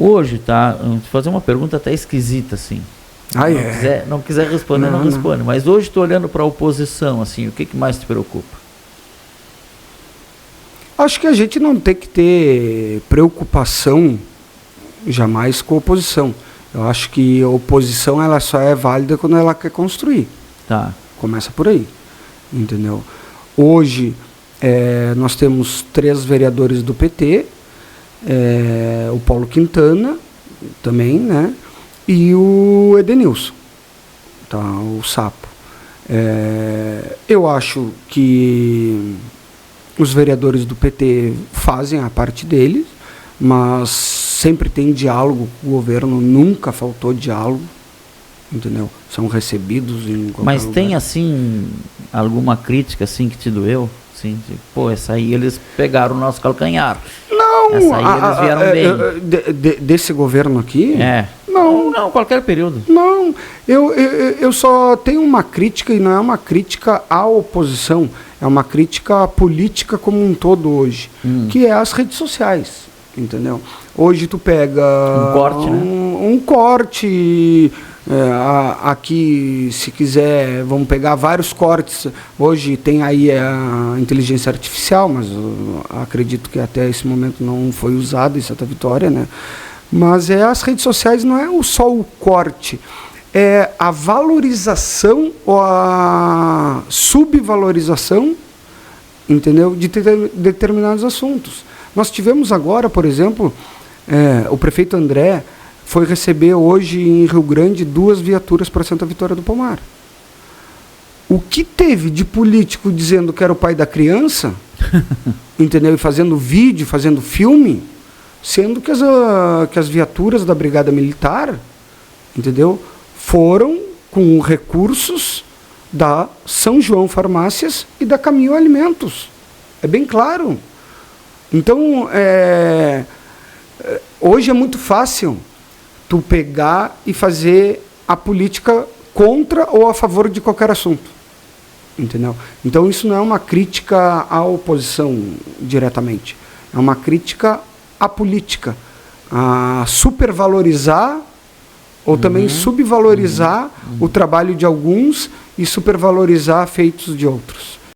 Hoje, tá? Vou te fazer uma pergunta até esquisita, assim. Não quiser responder, não responde. Mas hoje estou olhando para a oposição, assim, o que mais te preocupa? Acho que a gente não tem que ter preocupação jamais com a oposição. Eu acho que a oposição ela só é válida quando ela quer construir. Tá. Começa por aí, entendeu? Hoje nós temos 3 vereadores do PT, o Paulo Quintana também, né? E o Edenilson, tá? O Sapo. Eu acho que os vereadores do PT fazem a parte deles, mas sempre tem diálogo com o governo, nunca faltou diálogo, entendeu? São recebidos em qualquer Mas lugar. tem, assim, alguma crítica, assim, que te doeu? Assim, essa aí eles pegaram o nosso calcanhar. Não! Essa aí eles vieram bem. Desse governo aqui? Não, qualquer período. Não, eu só tenho uma crítica, e não é uma crítica à oposição, é uma crítica à política como um todo hoje, que é as redes sociais, entendeu? Hoje tu pega um corte, né? Um corte, aqui, se quiser, vamos pegar vários cortes. Hoje tem aí a inteligência artificial, mas acredito que até esse momento não foi usado em Santa Vitória, né? Mas as redes sociais não é só o corte, é a valorização ou a subvalorização, entendeu, de determinados assuntos. Nós tivemos agora, por exemplo, o prefeito André foi receber hoje em Rio Grande 2 viaturas para Santa Vitória do Palmar. O que teve de político dizendo que era o pai da criança, entendeu, e fazendo vídeo, fazendo filme, sendo que as viaturas da Brigada Militar, entendeu, foram com recursos da São João Farmácias e da Caminho Alimentos. É bem claro. Então, hoje é muito fácil tu pegar e fazer a política contra ou a favor de qualquer assunto. Entendeu? Então, isso não é uma crítica à oposição diretamente. É uma crítica à política, a supervalorizar ou também subvalorizar o trabalho de alguns e supervalorizar feitos de outros.